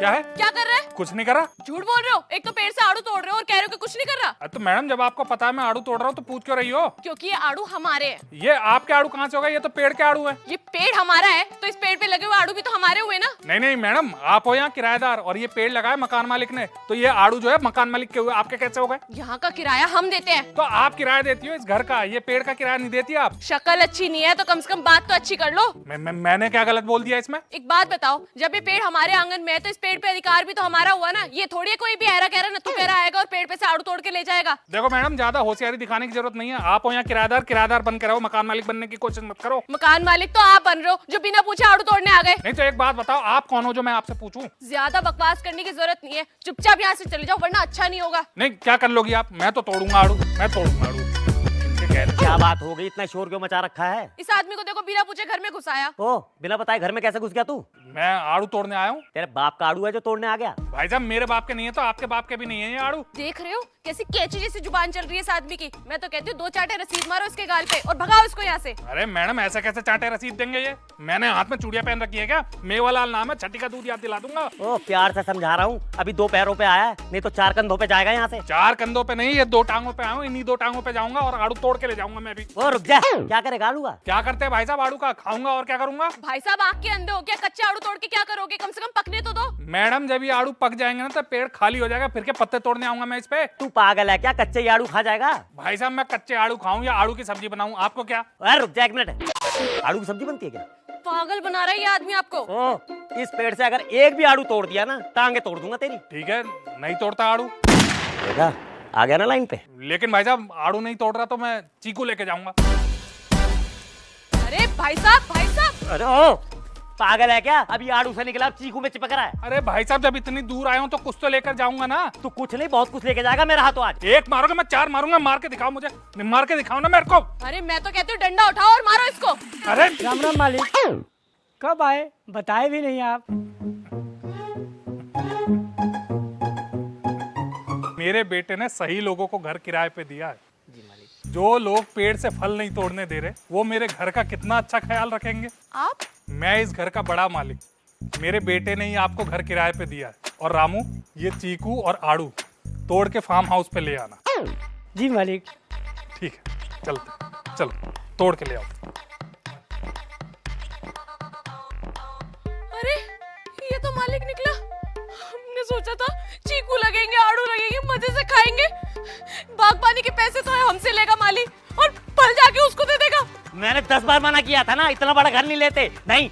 क्या है? क्या कर रहे हैं? कुछ नहीं करा। झूठ बोल रहे हो। एक तो पेड़ से आड़ू तोड़ रहे हो और कह रहे हो कि कुछ नहीं कर रहा। तो मैडम जब आपको पता है मैं आड़ू तोड़ रहा हूँ तो पूछ क्यों रही हो? क्योंकि ये आड़ू हमारे हैं। ये आपके आड़ू कहाँ से होगा? ये तो पेड़ के आड़ू है। ये पेड़ हमारा है तो इस पेड़ पे लगे हुए आड़ू भी तो हमारे हुए ना। नहीं नहीं मैडम, आप हो यहाँ किराएदार और ये पेड़ लगाया मकान मालिक ने, तो ये आड़ू जो है मकान मालिक के हुए, आपके कैसे हो गए? यहाँ का किराया हम देते हैं। तो आप किराया देती हो इस घर का, ये पेड़ का किराया नहीं देती आप। शक्ल अच्छी नहीं है तो कम से कम बात तो अच्छी कर लो। मैंने क्या गलत बोल दिया इसमें? एक बात बताओ, जब ये पेड़ हमारे आंगन में है तो इस पेड़ पे अधिकार भी तो हमारा हुआ ना। ये थोड़ी है कोई भी ऐरा कह रहा नत्थू कह रहा आएगा और पेड़ पे से आड़ू तोड़ के ले जाएगा। देखो मैडम, ज्यादा होशियारी दिखाने की जरूरत नहीं है। आप हो यहाँ किराएदार, किराएदार बन के रहो, मकान मालिक बनने की कोशिश मत करो। मकान मालिक तो आप बन रहे हो जो बिना पूछे आड़ू तोड़ने आ गए। नहीं तो एक बात बताओ, आप कौन हो जो मैं आपसे पूछूं? ज्यादा बकवास करने की जरूरत नहीं है, चुपचाप यहाँ से चले जाओ वरना अच्छा नहीं होगा। नहीं, क्या कर लोगी आप? मैं तो तोड़ूंगा आड़ू, मैं तोड़ूंगा आड़ू। क्या बात हो गई? इतना शोर क्यों मचा रखा है? इस आदमी को देखो बिना पूछे घर में घुसाया। ओ, बिना बताए घर में कैसे घुस गया तू? मैं आड़ू तोड़ने आया हूँ। तेरे बाप का आड़ू है जो तोड़ने आ गया? भाई साहब मेरे बाप के नहीं है तो आपके बाप के भी नहीं है ये आड़ू। देख रहे हो कैसी कैची जैसी जुबान चल रही है इस आदमी की। मैं तो कहती हूँ 2 चांटे रसीद मारो इसके गाल पे और भगाओ इसको यहाँ से। अरे मैडम, ऐसे कैसे चाटे रसीद देंगे? ये मैंने हाथ में चूड़ियां पहन रखी है क्या? मेवालाल नाम है, छठी का दूध याद दिला दूंगा। ओ, प्यार से समझा रहा हूँ, अभी 2 पैरों पे आया है, नहीं तो 4 कंधों पे जाएगा यहाँ से। 4 कंधों पे नहीं, ये 2 टांगों पे आया हूँ। इन्हीं 2 टांगों पे जाऊंगा और आड़ू तोड़ के ले जाऊंगा मैं भी। ओ रुक जा, क्या करेगा आड़ू का? क्या करते हैं भाई साहब आड़ू का? खाऊंगा और क्या करूंगा? भाई साहब आँख के अंधे हो क्या? कच्चे आड़ू तोड़ के क्या करोगे? कम से कम पकने तो दो। मैडम जब ये आड़ू पक जाएंगे ना तो पेड़ खाली हो जाएगा, फिर के पत्ते तोड़ने आऊंगा मैं इस पे। तू पागल है क्या? कच्चे ही आड़ू खा जाएगा? भाई साहब मैं कच्चे आड़ू खाऊं या आड़ू की सब्जी बनाऊं, आपको क्या? अरे रुक जा 1 मिनट, आड़ू की सब्जी बनती है क्या? पागल बना रहा है ये आदमी आपको। ओ, इस पेड़ से अगर एक भी आड़ू तोड़ दिया ना, टांगे तोड़ दूंगा तेरी। ठीक है, नहीं तोड़ता आड़ू। देखा, आ गया ना लाइन पे। लेकिन भाई साहब आड़ू नहीं तोड़ रहा तो मैं चीकू लेके जाऊंगा। अरे भाई साहब, भाई साहब। अरे ओ, पागल है क्या? अभी आड़ू से निकला, अब चीकू में चिपक रहा है। अरे भाई साहब जब इतनी दूर आया हूं तो कुछ तो लेकर जाऊंगा ना। तू कुछ नहीं, बहुत कुछ लेके जाएगा मेरा हाथों आज। एक मारोगे मैं 4 मारूंगा। मार के दिखाओ मुझे, मार के दिखाओ ना मेरे को। अरे मैं तो कहती हूँ डंडा उठाओ और मारो इसको। अरे राम राम मालिक, कब आए? बताए भी नहीं आप। मेरे बेटे ने सही लोगों को घर किराए पे दिया है। जो लोग पेड़ से फल नहीं तोड़ने दे रहे, वो मेरे घर का कितना अच्छा ख्याल रखेंगे। आप? मैं इस घर का बड़ा मालिक, मेरे बेटे ने ही आपको घर किराए पे दिया है। और रामू, ये चीकू और आड़ू तोड़ के फार्म हाउस पे ले आना। जी मालिक। ठीक है, चलते, चलो तोड़ के ले आओ। अरे ये तो मालिक निकला। हमने सोचा था चीकू लगेंगे, आड़ू लगेंगे, मजे से खाएंगे। बागबानी के पैसे तो है हमसे लेगा मालिक और फल जाके उसको दे देगा। मैंने 10 बार मना किया था ना, इतना बड़ा घर नहीं लेते। नहीं,